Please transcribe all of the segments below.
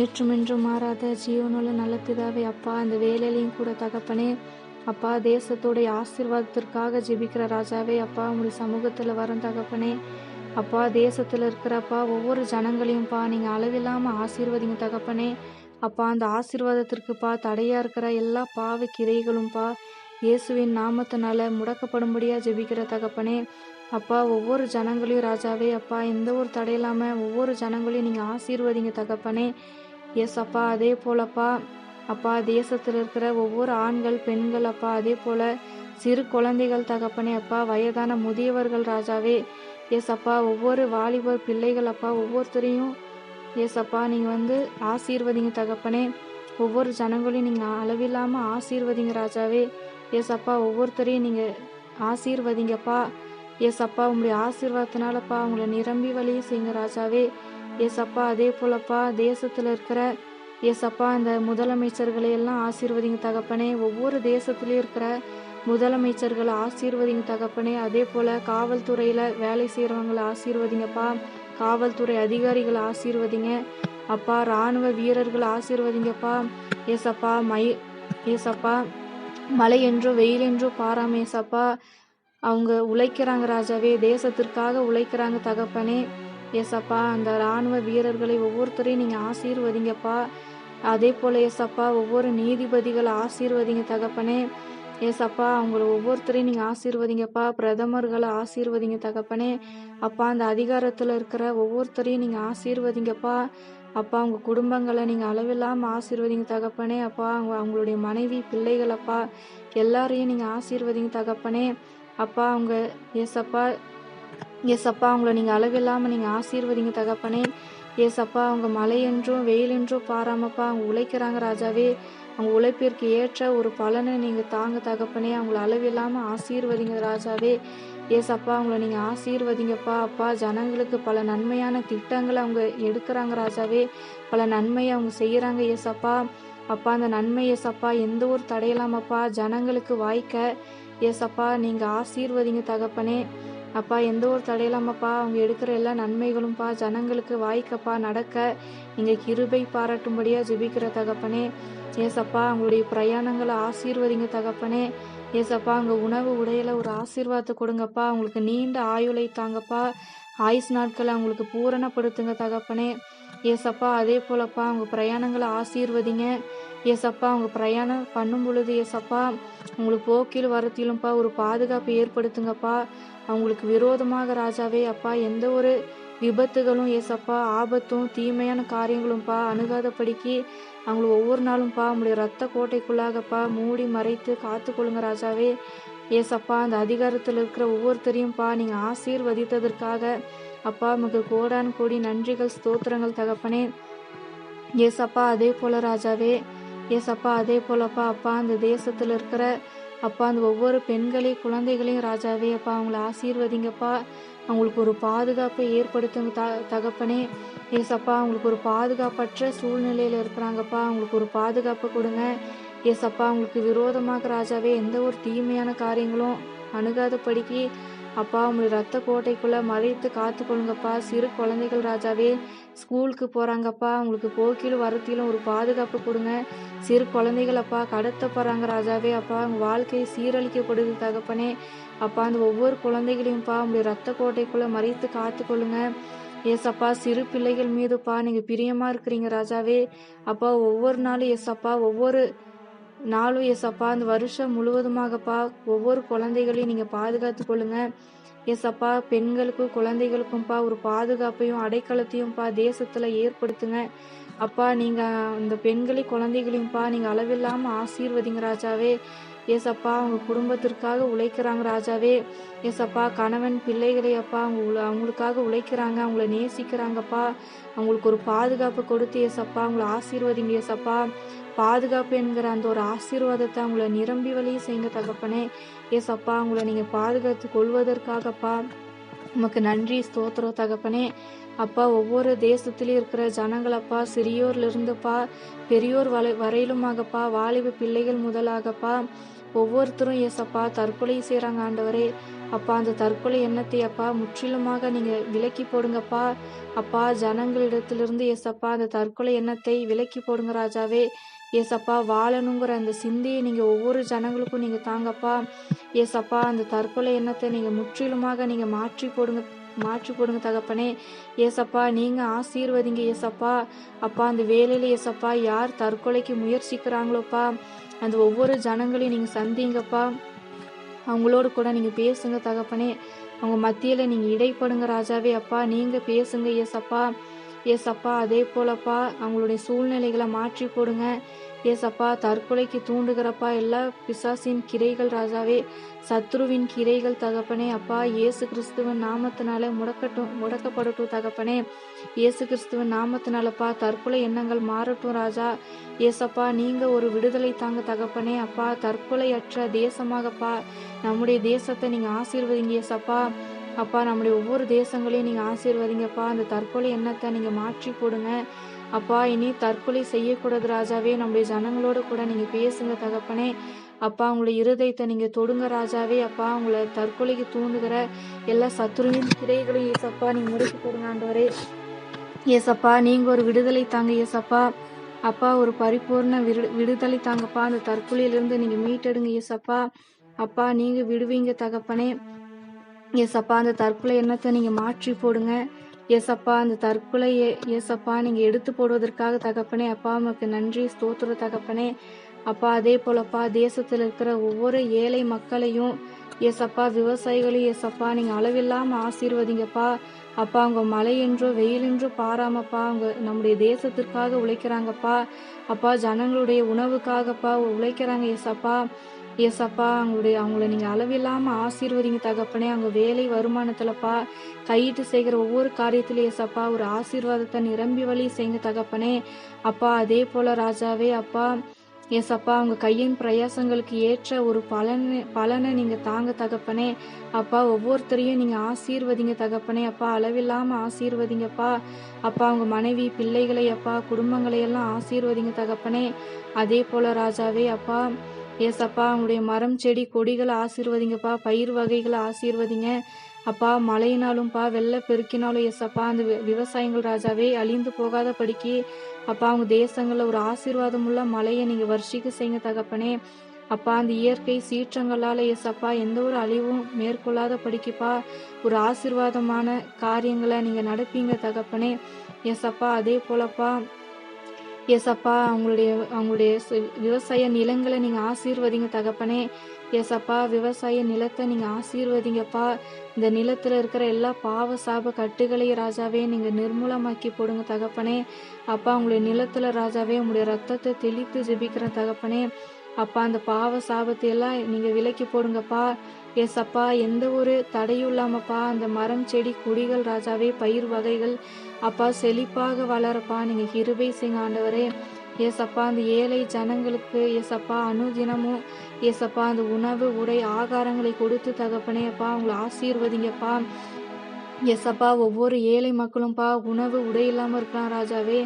நேற்றும் இன்றும் மாறாத ஜீவனுள்ள நல்ல பிதாவே அப்பா, இந்த வேலையிலையும் கூட தகப்பனே அப்பா, தேசத்துடைய ஆசீர்வாதத்திற்காக ஜெபிக்கிற ராஜாவே அப்பா, உங்களுடைய சமூகத்தில் வரும் தகப்பனே அப்பா, தேசத்தில் இருக்கிறப்பா ஒவ்வொரு ஜனங்களையும்ப்பா நீங்கள் அளவில்லாமல் ஆசீர்வதிங்க தகப்பனே அப்பா. அந்த ஆசீர்வாதத்திற்குப்பா தடையா இருக்கிற எல்லா பாவ கிரைகளும்பா இயேசுவின் நாமத்தினால முடக்கப்படும்படியா ஜெபிக்கிற தகப்பனே அப்பா. ஒவ்வொரு ஜனங்களையும் ராஜாவே அப்பா, எந்த ஒரு தடை இல்லாமல் ஒவ்வொரு ஜனங்களையும் நீங்கள் ஆசீர்வதிங்க தகப்பனே. எஸ் அப்பா, அதே போலப்பா அப்பா, தேசத்தில் இருக்கிற ஒவ்வொரு ஆண்கள் பெண்கள் அப்பா, அதே போல சிறு குழந்தைகள் தகப்பனே அப்பா, வயதான முதியவர்கள் ராஜாவே எஸ் அப்பா, ஒவ்வொரு வாலிபர் பிள்ளைகள் அப்பா, ஒவ்வொருத்தரையும் எஸ் அப்பா நீங்கள் வந்து ஆசீர்வதிங்க தகப்பனே. ஒவ்வொரு ஜனங்களையும் நீங்கள் அளவில்லாமல் ஆசீர்வதிங்க ராஜாவே எஸ் அப்பா. ஒவ்வொருத்தரையும் நீங்கள் ஆசீர்வதிங்கப்பா எஸ் அப்பா. உங்களுடைய ஆசீர்வாதத்தினாலப்பா உங்களை நிரம்பி வழியே செய்யுங்க ராஜாவே எஸ் அப்பா. அதே போலப்பா தேசத்தில் இருக்கிற எஸ் அப்பா இந்த முதலமைச்சர்களை எல்லாம் ஆசீர்வதிங்க தகப்பனே. ஒவ்வொரு தேசத்துலேயும் இருக்கிற முதலமைச்சர்களை ஆசீர்வதிங்க தகப்பனே. அதே போல் காவல்துறையில் வேலை செய்கிறவங்களை ஆசீர்வதிங்கப்பா. காவல்துறை அதிகாரிகளை ஆசீர்வதிங்க அப்பா. இராணுவ வீரர்களை ஆசீர்வதிங்கப்பா எஸ் அப்பா. எஸ் அப்பா, மழை என்றோ வெயில் என்றோ பாராம எஸ் அப்பா அவங்க உழைக்கிறாங்க ராஜாவே, தேசத்திற்காக உழைக்கிறாங்க தகப்பனே எஸ் அப்பா. அந்த இராணுவ வீரர்களை ஒவ்வொருத்தரையும் நீங்கள் ஆசீர்வதிங்கப்பா. அதே போல் எஸ் அப்பா, ஒவ்வொரு நீதிபதிகளை ஆசீர்வதிங்க தகப்பனே எஸ் அப்பா. அவங்கள ஒவ்வொருத்தரையும் நீங்கள் ஆசீர்வதிங்கப்பா. பிரதமர்களை ஆசீர்வதிங்க தகப்பனே அப்பா. அந்த அதிகாரத்தில் இருக்கிற ஒவ்வொருத்தரையும் நீங்கள் ஆசீர்வதிங்கப்பா அப்பா. அவங்க குடும்பங்களை நீங்கள் அளவில்லாமல் ஆசீர்வதிங்க தகப்பனே அப்பா. அவங்களுடைய மனைவி பிள்ளைகள் அப்பா எல்லாரையும் நீங்கள் ஆசீர்வதிங்க தகப்பனே அப்பா. அவங்க எஸ் அப்பா எஸ் அப்பா, அவங்கள நீங்கள் அளவில்லாமல் நீங்கள் ஆசீர்வதிங்க தகப்பனே எஸ் அப்பா. அவங்க மழை என்றும் வெயில் என்றும் பாராமப்பா அவங்க உழைக்கிறாங்க ராஜாவே. அவங்க உழைப்பிற்கு ஏற்ற ஒரு பலனை நீங்கள் தாங்க தகப்பனே. அவங்கள அளவில்லாமல் ஆசீர்வதிங்க ராஜாவே எஸ் அப்பா. அவங்கள நீங்கள் ஆசீர்வதிங்கப்பா அப்பா. ஜனங்களுக்கு பல நன்மையான திட்டங்களை அவங்க எடுக்கிறாங்க ராஜாவே. பல நன்மையை அவங்க செய்கிறாங்க எஸ் அப்பா அப்பா. அந்த நன்மை எஸ் அப்பா எந்த ஒரு தடையில்லாமப்பா ஜனங்களுக்கு வாய்க்க எஸ் அப்பா நீங்கள் ஆசீர்வதிங்க தகப்பனே அப்பா. எந்த ஒரு தடையில்லாமப்பா அவங்க எடுக்கிற எல்லா நன்மைகளும்ப்பா ஜனங்களுக்கு வாய்க்கப்பா நடக்க நீங்கள் கிருபை பாராட்டும்படியாக ஜெபிக்கிற தகப்பனே எஸ் அப்பா. அவங்களுடைய பிரயாணங்களை ஆசீர்வதிங்க தகப்பனே எஸ் அப்பா. அங்கே உணவு உடையில ஒரு ஆசீர்வாதத்தை கொடுங்கப்பா. அவங்களுக்கு நீண்ட ஆயுளை தாங்கப்பா. ஆயுஸ் நாட்களை அவங்களுக்கு பூரணப்படுத்துங்க தகப்பனே எஸ் அப்பா. அதே போலப்பா அவங்க பிரயாணங்களை ஆசீர்வதிங்க எஸ் அப்பா. அவங்க பிரயாணம் பண்ணும் பொழுது எஸ் அப்பா உங்களுக்கு போக்கில் வரத்திலும்ப்பா ஒரு பாதுகாப்பை ஏற்படுத்துங்கப்பா. அவங்களுக்கு விரோதமாக ராஜாவே அப்பா எந்த ஒரு விபத்துகளும் எஸ் அப்பா ஆபத்தும் தீமையான காரியங்களும்ப்பா அணுகாதபடிக்கு அவங்கள ஒவ்வொரு நாளும்ப்பா அவங்களுடைய ரத்த கோட்டைக்குள்ளாகப்பா மூடி மறைத்து காத்துக்கொள்ளுங்க ராஜாவே எஸ் அப்பா. அந்த அதிகாரத்தில் இருக்கிற ஒவ்வொருத்தரையும்ப்பா நீங்கள் ஆசீர்வதித்ததற்காக அப்பா நமக்கு கோடான் கோடி நன்றிகள் ஸ்தோத்திரங்கள் தகப்பனே எஸ் அப்பா. அதே போல ராஜாவே எஸ் அப்பா. அதே போலப்பா அப்பா அந்த தேசத்தில் இருக்கிற அப்பா அந்த ஒவ்வொரு பெண்களையும் குழந்தைகளையும் ராஜாவே அப்பா அவங்கள ஆசீர்வதிங்கப்பா. அவங்களுக்கு ஒரு பாதுகாப்பை ஏற்படுத்துங்க தகப்பனே எஸ் அப்பா. அவங்களுக்கு ஒரு பாதுகாப்பற்ற சூழ்நிலையில் இருக்கிறாங்கப்பா. அவங்களுக்கு ஒரு பாதுகாப்பு கொடுங்க எஸ் அப்பா. அவங்களுக்கு விரோதமாக ராஜாவே எந்த ஒரு தீமையான காரியங்களும் அணுகாதபடிக்கு அப்பா அவங்களை ரத்த கோட்டைக்குள்ளே மறைத்து காத்துக்கொள்ளுங்கப்பா. சிறு குழந்தைகள் ராஜாவே ஸ்கூலுக்கு போகிறாங்கப்பா. அவங்களுக்கு போக்கிலும் வரத்திலும் ஒரு பாதுகாப்பு கொடுங்க. சிறு குழந்தைகள் அப்பா கடத்தப்படுறாங்க ராஜாவே அப்பா. அவங்க வாழ்க்கையை சீரழிக்கப்படுது தகப்பனே அப்பா. அந்த ஒவ்வொரு குழந்தைகளையும்ப்பா அவங்களுடைய ரத்த கோட்டைக்குள்ளே மறைத்து காத்துக்கொள்ளுங்க எஸ் அப்பா. சிறு பிள்ளைகள் மீதுப்பா நீங்கள் பிரியமாக இருக்கிறீங்க ராஜாவே அப்பா. ஒவ்வொரு நாளும் எஸ் அப்பா ஒவ்வொரு நாளும் எஸ் அப்பா அந்த வருஷம் முழுவதுமாகப்பா ஒவ்வொரு குழந்தைகளையும் நீங்கள் பாதுகாத்து கொள்ளுங்க எஸ் அப்பா. பெண்களுக்கும் குழந்தைகளுக்கும்ப்பா ஒரு பாதுகாப்பையும் அடைக்கலத்தையும்ப்பா தேசத்தில் ஏற்படுத்துங்க அப்பா. நீங்கள் அந்த பெண்களையும் குழந்தைகளையும்ப்பா நீங்கள் அளவில்லாமல் ஆசீர்வதிங்க ராஜாவே எஸ் அப்பா. அவங்க குடும்பத்திற்காக உழைக்கிறாங்க ராஜாவே எஸ் அப்பா. கணவன் பிள்ளைகளை அப்பா அவங்களுக்காக உழைக்கிறாங்க, அவங்கள நேசிக்கிறாங்கப்பா. அவங்களுக்கு ஒரு பாதுகாப்பு கொடுத்து எஸ் அப்பா அவங்கள ஆசீர்வதிங்க எஸ் அப்பா. பாதுகாப்பு என்கிற அந்த ஒரு ஆசீர்வாதத்தை அவங்கள நிரம்பி வழியே செய்யுங்க தகப்பனே எஸ் அப்பா. அவங்கள நீங்கள் பாதுகாத்து கொள்வதற்காகப்பா உமக்கு நன்றி ஸ்தோத்திரம் தகப்பனே அப்பா. ஒவ்வொரு தேசத்திலையும் இருக்கிற ஜனங்களப்பா சிறியோர்லேருந்துப்பா பெரியோர் வரையிலுமாகப்பா வாலிப பிள்ளைகள் முதலாகப்பா ஒவ்வொருத்தரும் எஸ் அப்பா தற்கொலை செய்கிறாங்க ஆண்டவரே அப்பா அந்த தற்கொலை எண்ணத்தை அப்பா முற்றிலுமாக நீங்க விலக்கி போடுங்கப்பா. அப்பா ஜனங்களிடத்திலிருந்து ஏசப்பா அந்த தற்கொலை எண்ணத்தை விலக்கி போடுங்க ராஜாவே. ஏசப்பா வாழணுங்கிற அந்த சிந்தையை நீங்க ஒவ்வொரு ஜனங்களுக்கும் நீங்க தாங்கப்பா. ஏசப்பா அந்த தற்கொலை எண்ணத்தை நீங்க முற்றிலுமாக நீங்க மாற்றி போடுங்க தகப்பனே. ஏசப்பா நீங்க ஆசீர்வதிங்க ஏசப்பா. அப்பா அந்த வேலையில ஏசப்பா யார் தற்கொலைக்கு முயற்சிக்கிறாங்களோப்பா அந்த ஒவ்வொரு ஜனங்களையும் நீங்க சந்திங்கப்பா. அவங்களோடு கூட நீங்க பேசுங்க தகப்பனே. அவங்க மத்தியில நீங்க இடைப்படுங்க ராஜாவே. அப்பா நீங்க பேசுங்க ஏசப்பா. ஏசப்பா அதே போலப்பா அவங்களுடைய சூழ்நிலைகளை மாற்றி போடுங்க ஏசப்பா. தற்கொலைக்கு தூண்டுகிறப்பா எல்லா பிசாசின் கிரைகள் ராஜாவே, சத்ருவின் கிரைகள் தகப்பனே. அப்பா இயேசு கிறிஸ்துவின் நாமத்தினால முடக்கப்படட்டும் தகப்பனே. இயேசு கிறிஸ்துவின் நாமத்தினாலப்பா தற்கொலை எண்ணங்கள் மாறட்டும் ராஜா. ஏசப்பா நீங்க ஒரு விடுதலை தாங்க தகப்பனே. அப்பா தற்கொலையற்ற தேசமாகப்பா நம்முடைய தேசத்தை நீங்க ஆசீர்வதிங்க ஏசப்பா. அப்பா நம்முடைய ஒவ்வொரு தேசங்களையும் நீங்க ஆசீர்வதிங்கப்பா. அந்த தற்கொலை எண்ணத்தை நீங்க மாற்றி போடுங்க அப்பா. இனி தற்கொலை செய்யக்கூடாது ராஜாவே. நம்முடைய ஜனங்களோட கூட நீங்க பேசுங்க தகப்பனே. அப்பா உங்களுடைய இருதயத்தை நீங்க தொடுங்க ராஜாவே. அப்பா உங்களை தற்கொலைக்கு தூண்டுகிற எல்லா சத்துருவின் கிரைகளையும் ஏசப்பா நீங்க முடக்கி போடுங்க ஆண்டவரே. ஏசப்பா நீங்க ஒரு விடுதலை தாங்க ஏசப்பா. அப்பா ஒரு பரிபூர்ண விடுதலை தாங்கப்பா. அந்த தற்கொலையிலிருந்து நீங்க மீட்டெடுங்க ஏசப்பா. அப்பா நீங்க விடுவீங்க தகப்பனே. ஏசப்பா அந்த தற்கொலை எண்ணத்தை நீங்க மாற்றி போடுங்க ஏசப்பா. அந்த தற்கொலையை ஏசப்பா நீங்க எடுத்து போடுவதற்காக தகப்பனே. அப்பா உமக்கு நன்றி ஸ்தோத்திர தகப்பனே. அப்பா அதே போலப்பா தேசத்தில் இருக்கிற ஒவ்வொரு ஏழை மக்களையும் ஏசப்பா விவசாயிகளையும் ஏசப்பா நீங்க அளவில்லாம ஆசீர்வதிங்கப்பா. அப்பா அவங்க மழை என்றோ வெயில் என்றோ பாராமப்பா அவங்க நம்முடைய தேசத்திற்காக உழைக்கிறாங்கப்பா. அப்பா ஜனங்களுடைய உணவுக்காகப்பா உழைக்கிறாங்க ஏசப்பா. ஏசப்பா அவங்கள நீங்க அளவில்லாம ஆசீர்வதிங்க தகப்பனே. அவங்க வேலை வருமானத்துலப்பா கையிட்டு செய்கிற ஒவ்வொரு காரியத்திலும் ஏசப்பா ஒரு ஆசீர்வாதத்தை நிரம்பி வழி செய்யுங்க தகப்பனே. அப்பா அதே போல ராஜாவே அப்பா ஏசப்பா அவங்க கையின் பிரயாசங்களுக்கு ஏற்ற ஒரு பலனை நீங்க தாங்க தகப்பனே. அப்பா ஒவ்வொருத்தரையும் நீங்க ஆசீர்வதிங்க தகப்பனே. அப்பா அளவில்லாம ஆசீர்வதிங்கப்பா. அப்பா அவங்க மனைவி பிள்ளைகளை அப்பா குடும்பங்களை எல்லாம் ஆசீர்வதிங்க தகப்பனே. அதே போல ராஜாவே அப்பா ஏசப்பா அவங்களுடைய மரம் செடி கொடிகளை ஆசீர்வதிங்கப்பா. பயிர் வகைகளை ஆசீர்வதிங்க அப்பா. மழையினாலும்ப்பா வெள்ள பெருக்கினாலும் ஏசப்பா அந்த விவசாயங்கள் ராஜாவே அழிந்து போகாத படிக்கு அப்பா அவங்க தேசங்கள்ல ஒரு ஆசீர்வாதம் உள்ள மழையை நீங்க வருஷிக்க செய்யுங்க தகப்பனே. அப்பா அந்த இயற்கை சீற்றங்களால ஏசப்பா எந்த ஒரு அழிவும் மேற்கொள்ளாத படிக்குப்பா ஒரு ஆசீர்வாதமான காரியங்களை நீங்க நடப்பீங்க தகப்பனே. ஏசப்பா அதே போலப்பா ஏசப்பா அவங்களுடைய விவசாய நிலங்களை நீங்க ஆசீர்வதிங்க தகப்பனே. ஏசப்பா விவசாய நிலத்தை நீங்க ஆசீர்வதிங்கப்பா. இந்த நிலத்துல இருக்கிற எல்லா பாவ சாப கட்டுகளையும் ராஜாவே நீங்க நிர்மூலமாக்கி போடுங்க தகப்பனே. அப்பா உங்களுடைய நிலத்துல ராஜாவே உங்களுடைய ரத்தத்தை தெளித்து ஜெபிக்கிற தகப்பனே. அப்பா அந்த பாவ சாபத்தை எல்லாம் நீங்க விலக்கி போடுங்கப்பா. ஏசப்பா எந்த ஒரு தடையும் இல்லாமப்பா அந்த மரம் செடி கொடிகள் ராஜாவே பயிர் வகைகள் அப்பா செழிப்பாக வளரப்பா நீங்க கிருபை செய்யுங்க ஆண்டவரே. ஏசப்பா அந்த ஏழை ஜனங்களுக்கு ஏசப்பா அனுதினமும் ஏசப்பா அந்த உணவு உடை ஆகாரங்களை கொடுத்து தகப்பனே அப்பா அவங்களை ஆசீர்வதிங்கப்பா. ஏசப்பா ஒவ்வொரு ஏழை மக்களும்ப்பா உணவு உடை இல்லாம இருக்கலாம் ராஜாவே.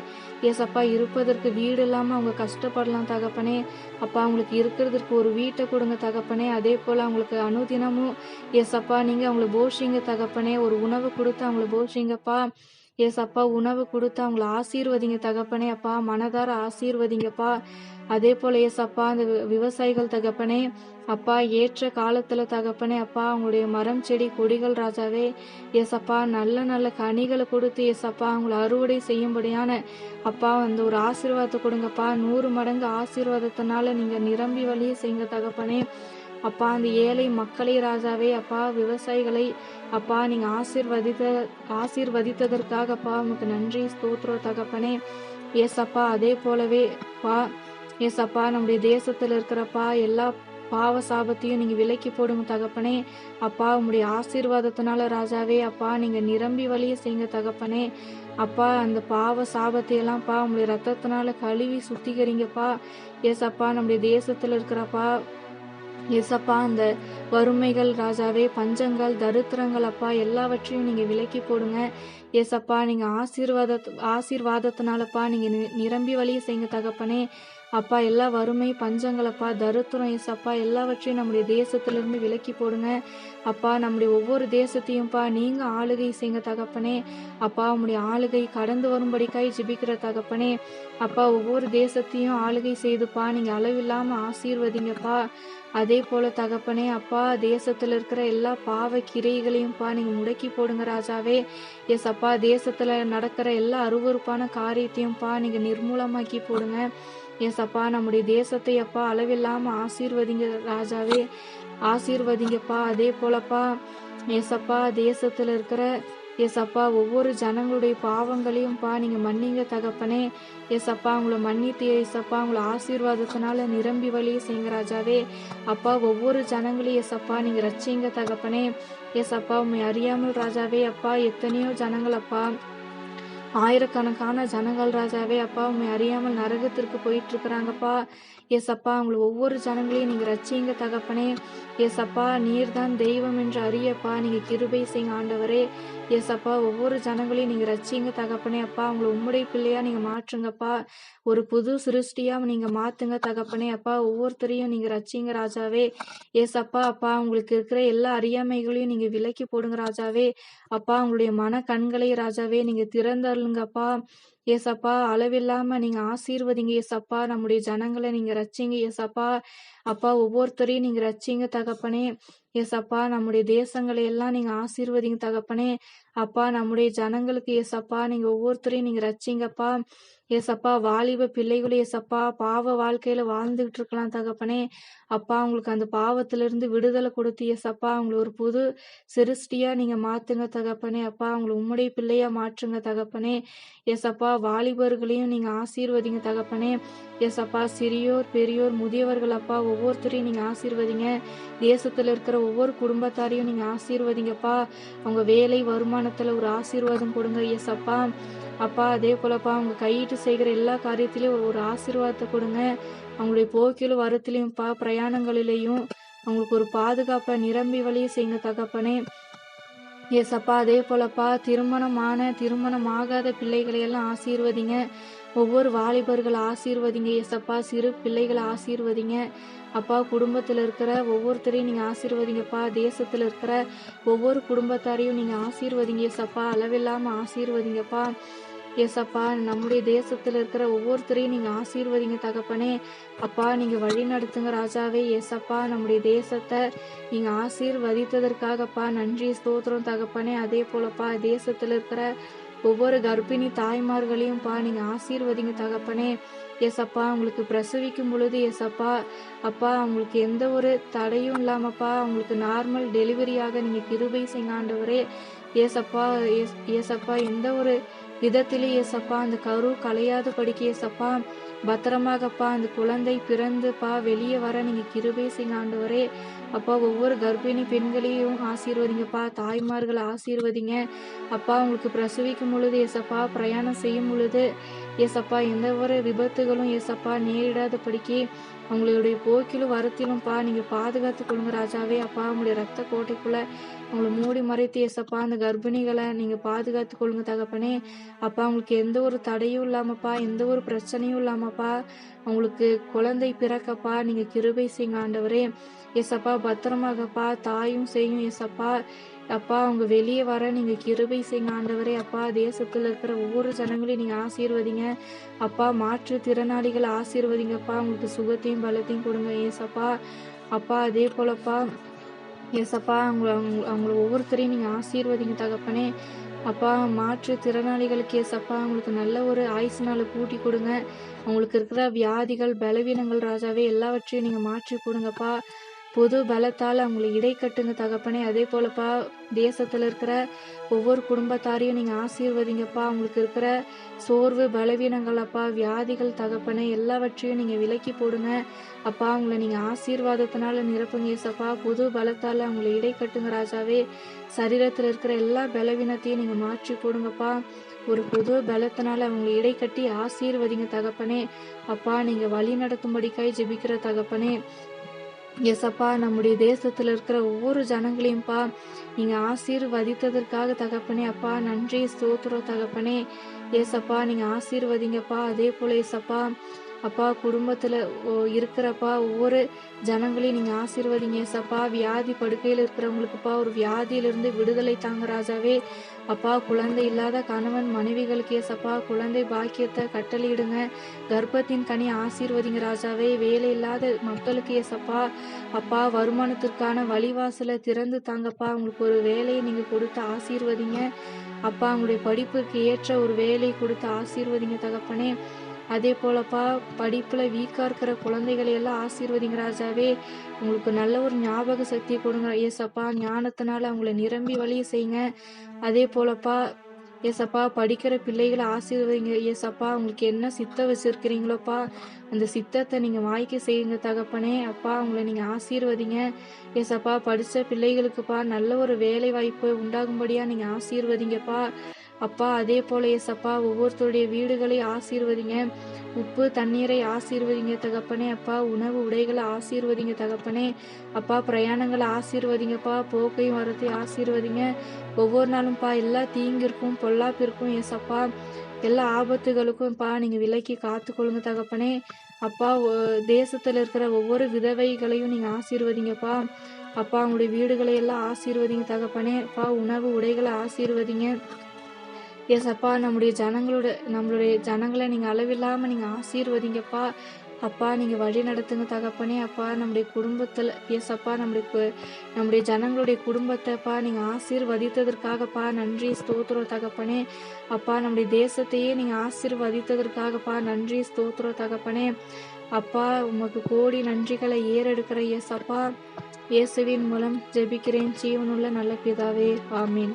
ஏசப்பா இருப்பதற்கு வீடு இல்லாம அவங்க கஷ்டப்படலாம் தகப்பனே. அப்பா அவங்களுக்கு இருக்கிறதுக்கு ஒரு வீட்டை கொடுங்க தகப்பனே. அதே போல அவங்களுக்கு அனுதினமும் ஏசப்பா நீங்க அவங்களை போஷிங்க தகப்பனே. ஒரு உணவு கொடுத்து அவங்களை போஷிங்கப்பா. ஏசப்பா உணவு கொடுத்து அவங்கள ஆசீர்வதிங்க தகப்பனே. அப்பா மனதார ஆசீர்வதிங்கப்பா. அதே போல ஏசப்பா அந்த விவசாயிகள் தகப்பனே அப்பா ஏற்ற காலத்துல தகப்பனே அப்பா அவங்களுடைய மரம் செடி கொடிகள் ராஜாவே ஏசப்பா நல்ல நல்ல கனிகளை கொடுத்து ஏசப்பா அவங்களை அறுவடை செய்யும்படியான அப்பா அந்த ஒரு ஆசீர்வாதத்தை கொடுங்கப்பா. 100 மடங்கு ஆசீர்வாதத்தினால நீங்க நிரம்பி வழியே செய்யுங்க தகப்பனே. அப்பா அந்த ஏழை மக்களை ராஜாவே அப்பா விவசாயிகளை அப்பா நீங்க ஆசீர்வதித்ததற்காக அப்பா உமக்கு நன்றி ஸ்தோத்திரம் தகப்பனே. ஏசப்பா அதே போலவே பா ஏசப்பா நம்முடைய தேசத்துல இருக்கிறப்பா எல்லா பாவ சாபத்தையும் நீங்க விலக்கி போடுங்க தகப்பனே. அப்பா உங்களுடைய ஆசீர்வாதத்தினால ராஜாவே அப்பா நீங்க நிரம்பி வழிய செய்யுங்க தகப்பனே. அப்பா அந்த பாவ சாபத்தை எல்லாம்ப்பா உங்களுடைய ரத்தத்தினால கழுவி சுத்திகரிங்கப்பா. ஏசப்பா நம்முடைய தேசத்துல இருக்கிறப்பா ஏசப்பா அந்த வறுமைகள் ராஜாவே, பஞ்சங்கள், தரித்திரங்கள் அப்பா எல்லாவற்றையும் நீங்க விலக்கி போடுங்க. ஏசப்பா நீங்க ஆசீர்வாதத்தினாலப்பா நீங்க நிரம்பி வழிய செய்யுங்க தகப்பனே. அப்பா எல்லா வறுமை, பஞ்சங்கள் அப்பா, தரித்திரம் ஏசப்பா எல்லாவற்றையும் நம்முடைய தேசத்திலிருந்து விலக்கி போடுங்க. அப்பா நம்முடைய ஒவ்வொரு தேசத்தையும்ப்பா நீங்க ஆளுகை செய்யுங்க தகப்பனே. அப்பா உம்முடைய ஆளுகை கடந்து வரும்படிக்காய் ஜெபிக்கிற தகப்பனே. அப்பா ஒவ்வொரு தேசத்தையும் ஆளுகை செய்துப்பா நீங்க அளவில்லாம ஆசீர்வதிங்கப்பா. அதே போல தகப்பனே அப்பா தேசத்துல இருக்கிற எல்லா பாவ கிரைகளையும்ப்பா நீங்க முடக்கி போடுங்க ராஜாவே. ஏசப்பா தேசத்துல நடக்கிற எல்லா அருவருப்பான காரியத்தையும்ப்பா நீங்க நிர்மூலமாக்கி போடுங்க. ஏசப்பா நம்முடைய தேசத்தை அப்பா அளவில்லாம ஆசீர்வதிங்க ராஜாவே. ஆசீர்வதிங்கப்பா. அதே போலப்பா ஏசப்பா தேசத்துல இருக்கிற ஏசப்பா ஒவ்வொரு ஜனங்களுடைய பாவங்களையும்ப்பா நீங்க மன்னிங்க தகப்பனே. ஏசப்பா உங்களை மன்னித்து ஏசப்பா உங்களை ஆசீர்வாதத்தினால நிரம்பி வழிய செய்யுங்க ராஜாவே. அப்பா ஒவ்வொரு ஜனங்களையும் ஏசப்பா நீங்க ரட்சிங்க தகப்பனே. ஏசப்பா உண்மை அறியாமல் ராஜாவே அப்பா எத்தனையோ ஜனங்கள் அப்பா ஆயிரக்கணக்கான ஜனங்கள் ராஜாவே அப்பா உண்மை அறியாமல் நரகத்திற்கு போயிட்டு இருக்கிறாங்கப்பா. ஏசப்பா உங்களை ஒவ்வொரு ஜனங்களையும் நீங்க ரட்சிங்க தகப்பனே. ஏசப்பா நீர்தான் தெய்வம் என்று அறியப்பா நீங்க கிருபை செய்யுங்க ஆண்டவரே. ஏசப்பா ஒவ்வொரு ஜனங்களையும் நீங்க ரட்சிங்க தகப்பனே. அப்பா உங்களை உம்முடைய பிள்ளையா நீங்க மாற்றுங்கப்பா. ஒரு புது சிருஷ்டியா நீங்க மாத்துங்க தகப்பனே. அப்பா ஒவ்வொருத்தரையும் நீங்க ரட்சிங்க ராஜாவே. ஏசப்பா அப்பா உங்களுக்கு இருக்கிற எல்லா அறியாமைகளையும் நீங்க விலக்கி போடுங்க ராஜாவே. அப்பா உங்களுடைய மன கண்களை ராஜாவே நீங்க திறந்தருளுங்கப்பா. ஏசப்பா அளவில்லாம நீங்க ஆசீர்வதிங்க ஏசப்பா. நம்முடைய ஜனங்களை நீங்க ரட்சிங்க ஏசப்பா. அப்பா ஒவ்வொருத்தரையும் நீங்க ரட்சிங்க தகப்பனே. ஏசப்பா நம்முடைய தேசங்களை எல்லாம் நீங்க ஆசீர்வதிங்க தகப்பனே. அப்பா நம்முடைய ஜனங்களுக்கு ஏசப்பா நீங்க ஒவ்வொருத்தரையும் நீங்க ரட்சிங்கப்பா. ஏசப்பா வாலிப பிள்ளைகளும் ஏசப்பா பாவ வாழ்க்கையில வாழ்ந்துகிட்டு இருக்கலாம் தகப்பனே. அப்பா அவங்களுக்கு அந்த பாவத்திலிருந்து விடுதலை கொடுத்து ஏசப்பா அவங்களை ஒரு புது சிருஷ்டியா நீங்க மாத்துங்க தகப்பனே. அப்பா அவங்களை உம்முடைய பிள்ளையா மாற்றுங்க தகப்பனே. ஏசப்பா வாலிபர்களையும் நீங்க ஆசீர்வதிங்க தகப்பனே. ஏசப்பா சிறியோர் பெரியோர் முதியவர்கள் அப்பா ஒவ்வொருத்தரையும் நீங்க ஆசீர்வதிங்க. தேசத்துல இருக்கிற ஒவ்வொரு குடும்பத்தாரையும் நீங்க ஆசீர்வதிங்கப்பா. அவங்க வேலை வருமானத்துல ஒரு ஆசீர்வாதம் கொடுங்க ஏசப்பா. அப்பா அதே போலப்பா அவங்க கையிட்டு செய்கிற எல்லா காரியத்திலையும் ஒரு ஆசீர்வாதத்தை கொடுங்க. அவங்களுடைய போக்கிலும் வரத்திலையும்ப்பா பிரயாணங்களிலையும் அவங்களுக்கு ஒரு பாதுகாப்பை நிரம்பி வழிய செய்யுங்க தகப்பனே. ஏசப்பா அதே போலப்பா திருமணமாகாத பிள்ளைகளை எல்லாம் ஆசீர்வதிங்க. ஒவ்வொரு வாலிபர்களை ஆசீர்வதிங்க ஏசப்பா. சிறு பிள்ளைகளை ஆசீர்வதிங்க. அப்பா குடும்பத்துல இருக்கிற ஒவ்வொருத்தரையும் நீங்க ஆசீர்வதிங்கப்பா. தேசத்துல இருக்கிற ஒவ்வொரு குடும்பத்தாரையும் நீங்க ஆசீர்வதிங்க ஏசப்பா. அளவில்லாம ஆசீர்வதிங்கப்பா. ஏசப்பா நம்முடைய தேசத்துல இருக்கிற ஒவ்வொருத்தரையும் நீங்க ஆசீர்வதிங்க தகப்பனே. அப்பா நீங்க வழி நடத்துங்க ராஜாவே. ஏசப்பா நம்முடைய தேசத்தை நீங்க ஆசீர்வதித்ததற்காகப்பா நன்றி ஸ்தோத்திரம் தகப்பனே. அதே போலப்பா தேசத்துல இருக்கிற ஒவ்வொரு கர்ப்பிணி தாய்மார்களையும்ப்பா நீங்க ஆசீர்வதிங்க தகப்பனே. ஏசப்பா அவங்களுக்கு பிரசவிக்கும் பொழுது ஏசப்பா அப்பா அவங்களுக்கு எந்த ஒரு தடையும் இல்லாமப்பா அவங்களுக்கு நார்மல் டெலிவரியாக நீங்க கிருபை செய்யுங்க ஆண்டவரே. ஏசப்பா ஏசப்பா எந்த ஒரு விதத்திலே ஏசப்பா அந்த கரு கலையாத படிக்க ஏசப்பா பத்திரமாகப்பா அந்த குழந்தை பிறந்துப்பா வெளியே வர நீங்க கிருபை செய்யுங்க ஆண்டவரே. அப்பா ஒவ்வொரு கர்ப்பிணி பெண்களையும் ஆசீர்வதிங்கப்பா. தாய்மார்களை ஆசீர்வதிங்க. அப்பா உங்களுக்கு பிரசவிக்கும் பொழுது ஏசப்பா பிரயாணம் செய்யும் பொழுது ஏசப்பா எந்த ஒரு விபத்துகளும் ஏசப்பா நேரிடாத படிக்கி அவங்களுடைய போக்கிலும் வரத்திலும்ப்பா நீங்க பாதுகாத்து கொள்ளுங்க ராஜாவே. அப்பா உங்களுடைய ரத்த கோட்டைக்குள்ள அவங்களை மூடி மறைத்து ஏசப்பா அந்த கர்ப்பிணிகளை நீங்க பாதுகாத்து கொள்ளுங்க தகப்பனே. அப்பா அவங்களுக்கு எந்த ஒரு தடையும் இல்லாமப்பா எந்த ஒரு பிரச்சனையும் இல்லாமப்பா அவங்களுக்கு குழந்தை பிறக்கப்பா நீங்க கிருபை செய்யுங்க ஆண்டவரே. ஏசப்பா பத்திரமாகப்பா தாயும் செய்யும் ஏசப்பா. அப்பா அவங்க வெளியே வர நீங்க கிருபை செய்யுங்க ஆண்டவரே. அப்பா தேசத்துல இருக்கிற ஒவ்வொரு ஜனங்களையும் நீங்க ஆசீர்வதிங்க. அப்பா மாற்றுத்திறனாளிகளை ஆசீர்வதிங்கப்பா. அவங்களுக்கு சுகத்தையும் பலத்தையும் கொடுங்க ஏசப்பா. அப்பா அதே போலப்பா ஏசப்பா அவங்கள ஒவ்வொருத்தரையும் நீங்க ஆசீர்வதிங்க தகப்பனே. அப்பா மாற்றுத்திறனாளிகளுக்கு ஏசப்பா அவங்களுக்கு நல்ல ஒரு ஆயுசு நாளை கூட்டி கொடுங்க. அவங்களுக்கு இருக்கிற வியாதிகள் பலவீனங்கள் ராஜாவே எல்லாவற்றையும் நீங்க மாற்றி கொடுங்கப்பா. புது பலத்தால் அவங்களை இடை கட்டுங்க தகப்பனே. அதே போலப்பா தேசத்துல இருக்கிற ஒவ்வொரு குடும்பத்தாரையும் நீங்க ஆசீர்வதிங்கப்பா. அவங்களுக்கு இருக்கிற சோர்வு பலவீனங்கள் அப்பா வியாதிகள் தகப்பனே எல்லாவற்றையும் நீங்க விலக்கி போடுங்க. அப்பா அவங்களை நீங்க ஆசீர்வாதத்தினால நிரப்புங்க ஏசப்பா. புது பலத்தால அவங்களை இடை கட்டுங்க ராஜாவே. சரீரத்துல இருக்கிற எல்லா பலவீனத்தையும் நீங்க மாற்றி போடுங்கப்பா. ஒரு புது பலத்தினால அவங்களை இடை கட்டி ஆசீர்வதிங்க தகப்பனே. அப்பா நீங்க வழி நடத்தும்படிக்காய் ஜெபிக்கிற தகப்பனே. ஏசப்பா நம்முடைய தேசத்துல இருக்கிற ஒவ்வொரு ஜனங்களையும்ப்பா நீங்க ஆசீர்வதித்ததற்காக தகப்பனே அப்பா நன்றி ஸ்தோத்திரம் தகப்பனே. ஏசப்பா நீங்க ஆசீர்வதிங்கப்பா. அதே போல ஏசப்பா அப்பா குடும்பத்துல இருக்கிறப்பா ஒவ்வொரு ஜனங்களையும் நீங்க ஆசீர்வதிங்க ஏசப்பா. வியாதி படுக்கையில் இருக்கிறவங்களுக்குப்பா ஒரு வியாதியிலிருந்து விடுதலை தாங்க ராஜாவே. அப்பா குழந்தை இல்லாத கணவன் மனைவிகளுக்கு ஏசப்பா குழந்தை பாக்கியத்தை கட்டளையிடுங்க. கர்ப்பத்தின் கனி ஆசீர்வதிங்க ராஜாவே. வேலை இல்லாத மக்களுக்கு ஏசப்பா அப்பா வருமானத்திற்கான வழிவாசலை திறந்து தாங்கப்பா. உங்களுக்கு ஒரு வேலையை நீங்க கொடுத்து ஆசீர்வதிங்க அப்பா. உங்களுடைய படிப்புக்கு ஏற்ற ஒரு வேலை கொடுத்து ஆசீர்வதிங்க தகப்பனே. அதே போலப்பா படிப்புல வீக்கா இருக்கிற குழந்தைகளை எல்லாம் ஆசீர்வதிங்க ராஜாவே. உங்களுக்கு நல்ல ஒரு ஞாபக சக்தி கொடுங்க ஏசப்பா. ஞானத்தினால அவங்கள நிரம்பி வழிய செய்யுங்க. அதே போலப்பா ஏசப்பா படிக்கிற பிள்ளைகளை ஆசீர்வதிங்க ஏசப்பா. உங்களுக்கு என்ன சித்தம் வச்சிருக்கிறீங்களோப்பா அந்த சித்தத்தை நீங்க வாய்க்க செய்யுங்க தகப்பனே. அப்பா உங்களை நீங்க ஆசீர்வதிங்க ஏசப்பா. படிச்ச பிள்ளைகளுக்குப்பா நல்ல ஒரு வேலை வாய்ப்பு உண்டாகும்படியா நீங்க ஆசீர்வதிங்கப்பா அப்பா. அதே போல ஏசப்பா ஒவ்வொருத்தருடைய வீடுகளை ஆசீர்வதிங்க. உப்பு தண்ணீரை ஆசீர்வதிங்க தகப்பனே அப்பா. உணவு உடைகளை ஆசீர்வதிங்க தகப்பனே அப்பா. பிரயாணங்களை ஆசீர்வதிங்கப்பா. போக்கையும் வரத்தையும் ஆசீர்வதிங்க. ஒவ்வொரு நாளும்ப்பா எல்லா தீங்கிற்கும் பொல்லாப்பிற்கும் ஏசப்பா எல்லா ஆபத்துகளுக்கும்ப்பா நீங்க விலக்கி காத்துக்கொள்ளுங்க தகப்பனே அப்பா. தேசத்துல இருக்கிற ஒவ்வொரு விதவைகளையும் நீங்க ஆசீர்வதிங்கப்பா அப்பா. உங்களுடைய வீடுகளை எல்லாம் ஆசீர்வதிங்க தகப்பனே அப்பா. உணவு உடைகளை ஆசீர்வதிங்க ஏசப்பா. நம்மளுடைய ஜனங்களை நீங்க அளவில்லாம நீங்க ஆசீர்வதிங்கப்பா அப்பா. நீங்க வழி நடத்துங்க தகப்பனே அப்பா. நம்முடைய குடும்பத்துல ஏசப்பா நம்முடைய ஜனங்களுடைய குடும்பத்தைப்பா நீங்க ஆசீர்வதித்ததற்காகப்பா நன்றி ஸ்தோத்திரம் தகப்பனே அப்பா. நம்முடைய தேசத்தையே நீங்க ஆசீர்வதித்ததற்காகப்பா நன்றி ஸ்தோத்திரம் தகப்பனே அப்பா. உமக்கு கோடி நன்றிகளை ஏறெடுக்கிற ஏசப்பா. இயேசுவின் மூலம் ஜெபிக்கிறேன் ஜீவனுள்ள நல்ல பிதாவே, ஆமீன்.